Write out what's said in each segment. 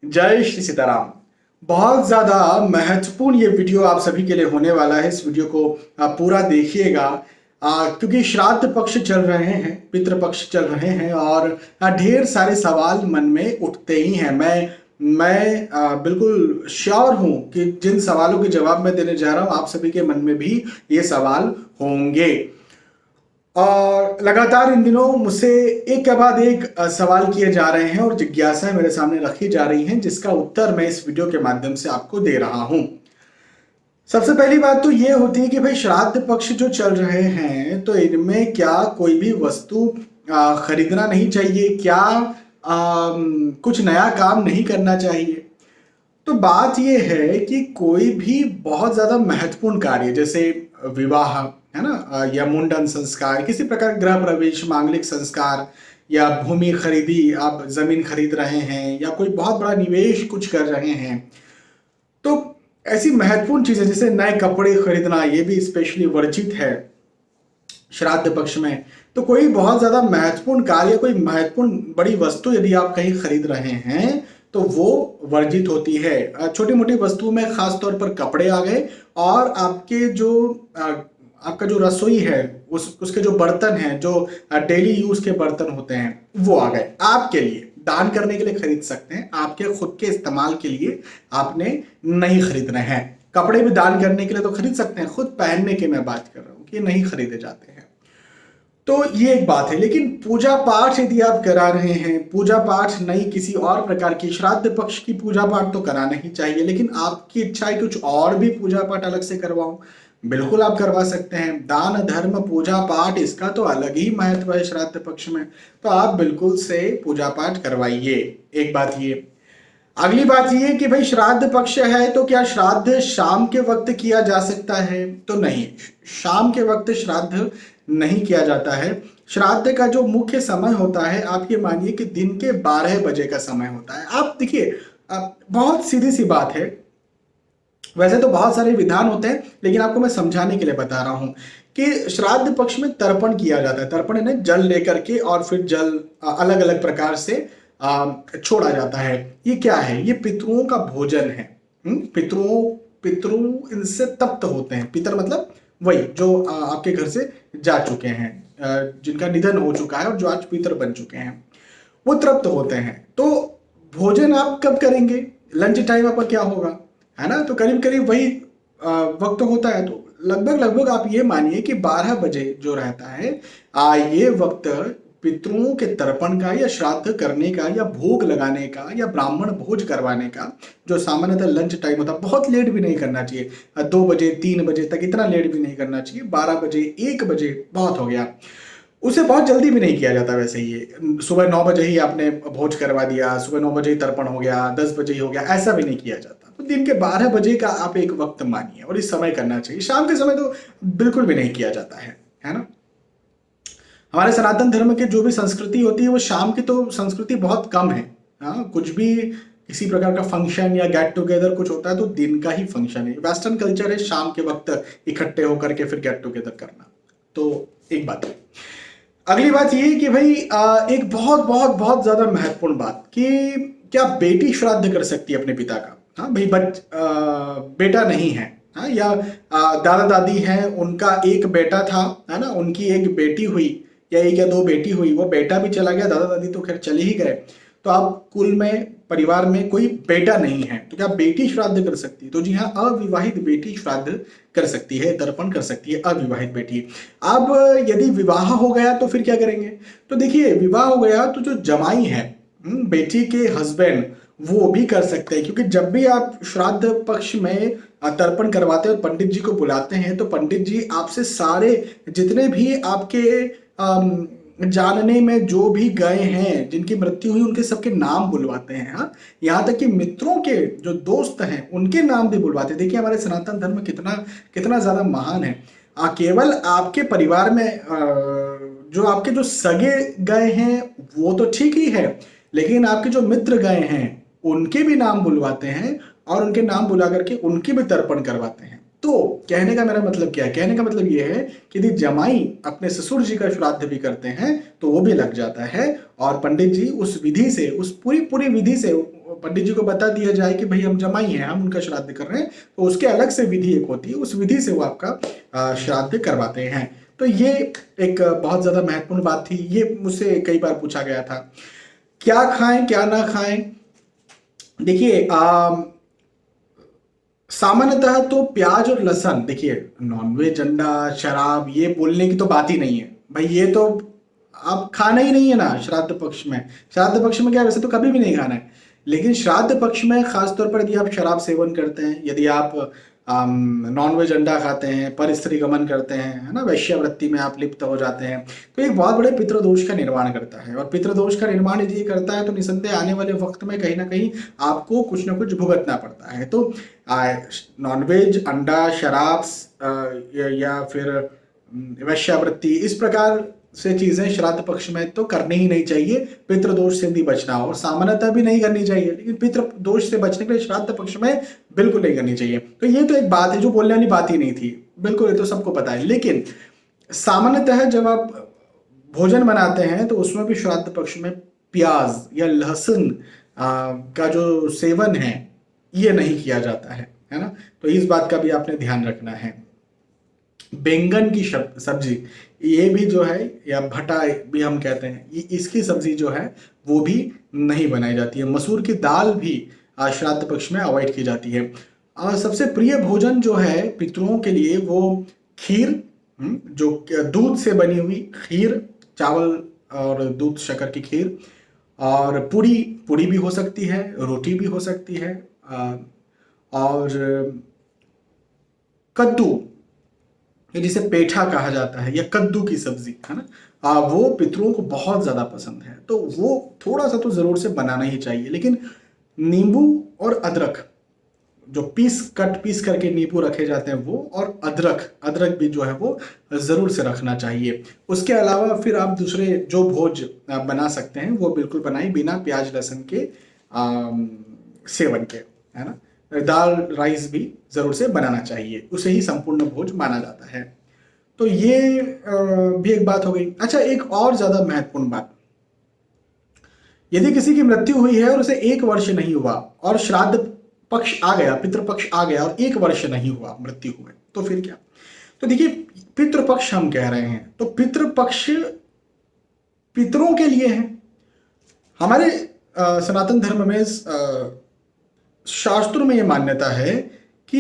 जय श्री सीताराम। बहुत ज़्यादा महत्वपूर्ण ये वीडियो आप सभी के लिए होने वाला है। इस वीडियो को पूरा देखिएगा क्योंकि श्राद्ध पक्ष चल रहे हैं, पितृ पक्ष चल रहे हैं और ढेर सारे सवाल मन में उठते ही हैं। मैं बिल्कुल श्योर हूं कि जिन सवालों के जवाब मैं देने जा रहा हूं आप सभी के मन में भी ये सवाल होंगे। और लगातार इन दिनों मुझसे एक के बाद एक सवाल किए जा रहे हैं और जिज्ञासाएं मेरे सामने रखी जा रही हैं, जिसका उत्तर मैं इस वीडियो के माध्यम से आपको दे रहा हूं। सबसे पहली बात तो ये होती है कि भाई श्राद्ध पक्ष जो चल रहे हैं तो इनमें क्या कोई भी वस्तु खरीदना नहीं चाहिए? क्या कुछ नया काम नहीं करना चाहिए? तो बात यह है कि कोई भी बहुत ज्यादा महत्वपूर्ण कार्य जैसे विवाह है ना, या मुंडन संस्कार, किसी प्रकार गृह प्रवेश, मांगलिक संस्कार या भूमि खरीदी, आप जमीन खरीद रहे हैं या कोई बहुत बड़ा निवेश कुछ कर रहे हैं, तो ऐसी महत्वपूर्ण चीजें जैसे नए कपड़े खरीदना ये भी स्पेशली वर्जित है श्राद्ध पक्ष में। तो कोई बहुत ज्यादा महत्वपूर्ण कार्य, कोई महत्वपूर्ण बड़ी वस्तु यदि आप कहीं खरीद रहे हैं तो वो वर्जित होती है। छोटी मोटी वस्तुओं में खास तौर पर कपड़े आ गए और आपके जो आपका जो रसोई है उसके जो बर्तन हैं, जो डेली यूज के बर्तन होते हैं, वो आ गए। आपके लिए दान करने के लिए खरीद सकते हैं, आपके खुद के इस्तेमाल के लिए आपने नहीं खरीदना है। कपड़े भी दान करने के लिए तो खरीद सकते हैं, खुद पहनने की मैं बात कर रहा हूँ कि नहीं खरीदे जाते हैं। तो ये एक बात है। लेकिन पूजा पाठ यदि आप करा रहे हैं, पूजा पाठ नहीं किसी और प्रकार की, श्राद्ध पक्ष की पूजा पाठ तो कराना ही चाहिए, लेकिन आपकी इच्छा है कुछ और भी पूजा पाठ अलग से करवाऊं, बिल्कुल आप करवा सकते हैं। दान धर्म पूजा पाठ इसका तो अलग ही महत्व है श्राद्ध पक्ष में, तो आप बिल्कुल से पूजा पाठ करवाइए। एक बात ये। अगली बात ये कि भाई श्राद्ध पक्ष है तो क्या श्राद्ध शाम के वक्त किया जा सकता है? तो नहीं, शाम के वक्त श्राद्ध नहीं किया जाता है। श्राद्ध का जो मुख्य समय होता है, आप ये मानिए कि दिन के 12 बजे का समय होता है। आप देखिए, बहुत सीधी सी बात है, वैसे तो बहुत सारे विधान होते हैं लेकिन आपको मैं समझाने के लिए बता रहा हूं कि श्राद्ध पक्ष में तर्पण किया जाता है। तर्पण है ना, जल लेकर के और फिर जल अलग अलग प्रकार से छोड़ा जाता है। ये क्या है? ये पितरों का भोजन है। पितरों इनसे तप्त होते हैं। पितर मतलब वही जो आपके घर से जा चुके हैं, जिनका निधन हो चुका है और जो आज पितर बन चुके हैं, वो तृप्त होते हैं। तो भोजन आप कब करेंगे? लंच टाइम आपका क्या होगा, है ना? तो करीब करीब वही वक्त होता है। तो लगभग आप ये मानिए कि 12 बजे जो रहता है, ये वक्त पितरों के तर्पण का या श्राद्ध करने का या भोग लगाने का या ब्राह्मण भोज करवाने का जो सामान्यतः लंच टाइम होता है। बहुत लेट भी नहीं करना चाहिए, 2 बजे 3 बजे तक, इतना लेट भी नहीं करना चाहिए। 12 बजे 1 बजे बहुत हो गया। उसे बहुत जल्दी भी नहीं किया जाता। वैसे ही सुबह 9 बजे ही आपने भोज करवा दिया, सुबह 9 बजे ही तर्पण हो गया, 10 बजे ही हो गया, ऐसा भी नहीं किया जाता। तो दिन के 12 बजे का आप एक वक्त मानिए और इस समय करना चाहिए। शाम के समय तो बिल्कुल भी नहीं किया जाता है ना? हमारे सनातन धर्म के जो भी संस्कृति होती है वो शाम की तो संस्कृति बहुत कम है। हाँ, कुछ भी किसी प्रकार का फंक्शन या गेट टुगेदर कुछ होता है तो दिन का ही फंक्शन है। वेस्टर्न कल्चर है शाम के वक्त इकट्ठे होकर के फिर गेट टुगेदर करना। तो एक बात है। अगली बात ये कि भाई एक बहुत बहुत बहुत ज्यादा महत्वपूर्ण बात कि क्या बेटी श्राद्ध कर सकती है अपने पिता का? हाँ भाई, बेटा नहीं है, हाँ, या दादा दादी हैं, उनका एक बेटा था, है ना, उनकी एक बेटी हुई या 1 या 2 बेटी हुई, वो बेटा भी चला गया, दादा दादी तो खैर चले ही गए, तो आप कुल में परिवार में कोई बेटा नहीं है, तो क्या बेटी श्राद्ध कर सकती है? तो जी हाँ, अविवाहित बेटी श्राद्ध कर सकती है, तर्पण कर सकती है अविवाहित बेटी। अब यदि विवाह हो गया तो फिर क्या करेंगे? तो देखिए, विवाह हो गया तो जो जमाई है, बेटी के हस्बैंड, वो भी कर सकते हैं। क्योंकि जब भी आप श्राद्ध पक्ष में तर्पण करवाते हैं और पंडित जी को बुलाते हैं तो पंडित जी आपसे सारे जितने भी आपके जानने में जो भी गए हैं, जिनकी मृत्यु हुई, उनके सबके नाम बुलवाते हैं। हाँ, यहाँ तक कि मित्रों के जो दोस्त हैं उनके नाम भी बुलवाते हैं। देखिए हमारे सनातन धर्म कितना कितना ज्यादा महान है। केवल आपके परिवार में जो आपके जो सगे गए हैं वो तो ठीक ही है, लेकिन आपके जो मित्र गए हैं उनके भी नाम बुलवाते हैं और उनके नाम बुला करके उनकी भी तर्पण करवाते हैं। तो कहने का मेरा मतलब क्या है, कहने का मतलब ये है कि यदि जमाई अपने ससुर जी का श्राद्ध भी करते हैं तो वो भी लग जाता है, और पंडित जी उस विधि से, उस पूरी पूरी विधि से पंडित जी को बता दिया जाए कि भाई हम जमाई हैं, हम उनका श्राद्ध कर रहे हैं, तो उसके अलग से विधि एक होती है, उस विधि से वो आपका श्राद्ध करवाते हैं। तो ये एक बहुत ज्यादा महत्वपूर्ण बात थी, ये मुझसे कई बार पूछा गया था क्या खाएं क्या ना खाएं। देखिए सामान्यतः तो प्याज और लहसुन, देखिए नॉनवेज, अंडा, शराब, ये बोलने की तो बात ही नहीं है भाई, ये तो आप खाना ही नहीं है ना श्राद्ध पक्ष में। श्राद्ध पक्ष में क्या, वैसे तो कभी भी नहीं खाना है, लेकिन श्राद्ध पक्ष में खासतौर पर यदि आप शराब सेवन करते हैं, यदि आप नॉनवेज, अंडा खाते हैं, पर स्त्री गमन करते हैं, है ना, वैश्यावृत्ति में आप लिप्त हो जाते हैं, तो एक बहुत बड़े पितृदोष का निर्माण करता है। और पितृदोष का निर्माण यदि ये करता है तो निसंदेह आने वाले वक्त में कहीं ना कहीं आपको कुछ ना कुछ भुगतना पड़ता है। तो नॉनवेज, अंडा, शराब या फिर वैश्यावृत्ति, इस प्रकार से चीजें श्राद्ध पक्ष में तो करनी ही नहीं चाहिए, पितृदोष से भी बचना हो। सामान्यतः भी नहीं करनी चाहिए, लेकिन पितृदोष से बचने के लिए श्राद्ध पक्ष में बिल्कुल नहीं करनी चाहिए। तो ये तो एक बात है जो बोलने वाली बात ही नहीं थी, बिल्कुल, ये तो सबको पता है। लेकिन सामान्यतः जब आप भोजन बनाते हैं तो उसमें भी श्राद्ध पक्ष में प्याज या लहसुन का जो सेवन है ये नहीं किया जाता है ना, तो इस बात का भी आपने ध्यान रखना है। बैंगन की सब्जी, ये भी जो है, या भटा भी हम कहते हैं, इसकी सब्जी जो है वो भी नहीं बनाई जाती है। मसूर की दाल भी श्राद्ध पक्ष में अवॉइड की जाती है। सबसे प्रिय भोजन जो है पितरों के लिए वो खीर, जो दूध से बनी हुई खीर, चावल और दूध शक्कर की खीर, और पूड़ी भी हो सकती है, रोटी भी हो सकती है, और कद्दू, जिसे पेठा कहा जाता है, या कद्दू की सब्जी, है ना, वो पितरों को बहुत ज्यादा पसंद है, तो वो थोड़ा सा तो जरूर से बनाना ही चाहिए। लेकिन नींबू और अदरक, जो पीस करके नींबू रखे जाते हैं वो, और अदरक भी जो है वो जरूर से रखना चाहिए। उसके अलावा फिर आप दूसरे जो भोज बना सकते हैं वो बिल्कुल बनाइए बिना प्याज लहसुन के सेवन के, है ना। दाल राइस भी जरूर से बनाना चाहिए, उसे ही संपूर्ण भोज माना जाता है। तो ये भी एक बात हो गई। अच्छा, एक और ज्यादा महत्वपूर्ण बात, यदि किसी की मृत्यु हुई है और उसे 1 वर्ष नहीं हुआ और श्राद्ध पक्ष आ गया, पितृपक्ष आ गया और 1 वर्ष नहीं हुआ मृत्यु हुए, तो फिर क्या। तो देखिए, पितृपक्ष हम कह रहे हैं तो पितृपक्ष पितरों के लिए है। हमारे सनातन धर्म में शास्त्रों में यह मान्यता है कि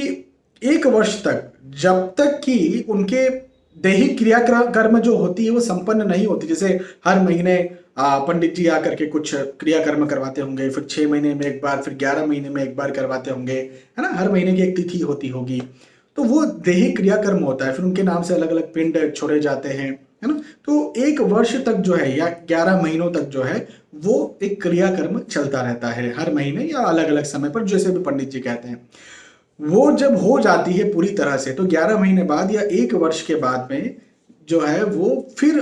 1 वर्ष तक, जब तक कि उनके दैहिक क्रियाकर्म जो होती है वो संपन्न नहीं होती, जैसे हर महीने पंडित जी आकर के कुछ क्रियाकर्म करवाते होंगे, फिर 6 महीने में एक बार, फिर 11 महीने में एक बार करवाते होंगे, है ना, हर महीने की एक तिथि होती होगी, तो वो दैहिक क्रियाकर्म होता है, फिर उनके नाम से अलग अलग पिंड छोड़े जाते हैं, है ना। तो 1 वर्ष तक जो है, या 11 महीनों तक जो है, वो एक क्रियाकर्म चलता रहता है, हर महीने या अलग अलग समय पर, जैसे भी पंडित जी कहते हैं। वो जब हो जाती है पूरी तरह से, तो 11 महीने बाद या 1 वर्ष के बाद में जो है वो फिर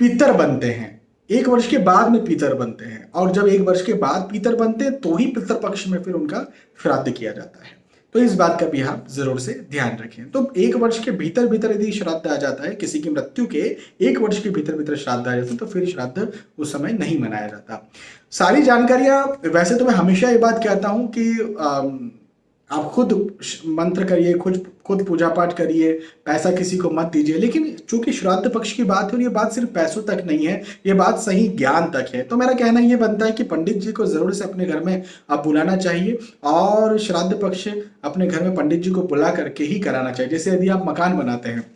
पितर बनते हैं। 1 वर्ष के बाद में पितर बनते हैं, और जब 1 वर्ष के बाद पितर बनते हैं तो ही पितर पक्ष में फिर उनका श्राद्ध किया जाता है। तो इस बात का भी आप जरूर से ध्यान रखें। तो 1 वर्ष के भीतर भीतर यदि श्राद्ध आ जाता है, किसी की मृत्यु के 1 वर्ष के भीतर भीतर श्राद्ध आ जाता है, तो फिर श्राद्ध उस समय नहीं मनाया जाता। सारी जानकारियां, वैसे तो मैं हमेशा ये बात कहता हूं कि आप खुद मंत्र करिए, खुद पूजा पाठ करिए, पैसा किसी को मत दीजिए, लेकिन चूंकि श्राद्ध पक्ष की बात है और ये बात सिर्फ पैसों तक नहीं है, ये बात सही ज्ञान तक है, तो मेरा कहना ये बनता है कि पंडित जी को जरूर से अपने घर में आप बुलाना चाहिए, और श्राद्ध पक्ष अपने घर में पंडित जी को बुला करके ही कराना चाहिए। जैसे यदि आप मकान बनाते हैं,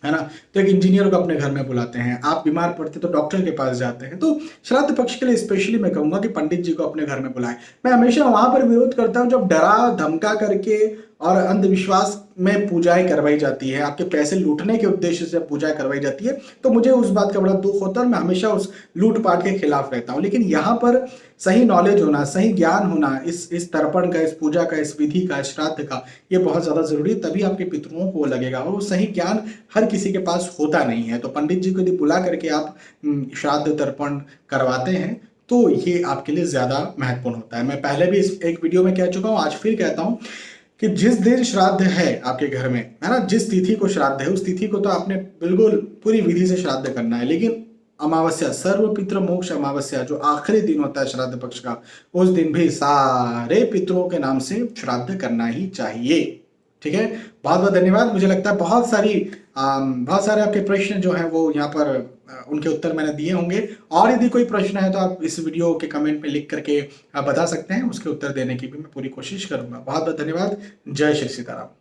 है ना, तो एक इंजीनियर को अपने घर में बुलाते हैं, आप बीमार पड़ते तो डॉक्टर के पास जाते हैं, तो श्राद्ध पक्ष के लिए स्पेशली मैं कहूंगा कि पंडित जी को अपने घर में बुलाएं। मैं हमेशा वहां पर विरोध करता हूं जब डरा धमका करके और अंधविश्वास में पूजाएं करवाई जाती है, आपके पैसे लूटने के उद्देश्य से पूजा करवाई जाती है, तो मुझे उस बात का बड़ा दुख होता है और मैं हमेशा उस लूटपाट के खिलाफ रहता हूं। लेकिन यहाँ पर सही नॉलेज होना, सही ज्ञान होना, इस तर्पण का, इस पूजा का, इस विधि का, इस श्राद्ध का, ये बहुत ज्यादा जरूरी है, तभी आपके पितरों को लगेगा। और वो सही ज्ञान हर किसी के पास होता नहीं है, तो पंडित जी को यदि बुला करके आप श्राद्ध तर्पण करवाते हैं तो ये आपके लिए ज्यादा महत्वपूर्ण होता है। मैं पहले भी इस एक वीडियो में कह चुका हूँ, आज फिर कहता हूँ कि जिस दिन श्राद्ध है आपके घर में, है ना, जिस तिथि को श्राद्ध है उस तिथि को तो आपने बिल्कुल पूरी विधि से श्राद्ध करना है, लेकिन अमावस्या, सर्व पितृ मोक्ष अमावस्या, जो आखिरी दिन होता है श्राद्ध पक्ष का, उस दिन भी सारे पितरों के नाम से श्राद्ध करना ही चाहिए। ठीक है, बहुत बहुत धन्यवाद। मुझे लगता है बहुत सारे आपके प्रश्न जो हैं वो यहाँ पर उनके उत्तर मैंने दिए होंगे, और यदि कोई प्रश्न है तो आप इस वीडियो के कमेंट में लिख करके बता सकते हैं, उसके उत्तर देने की भी मैं पूरी कोशिश करूंगा। बहुत बहुत धन्यवाद। जय श्री सीताराम।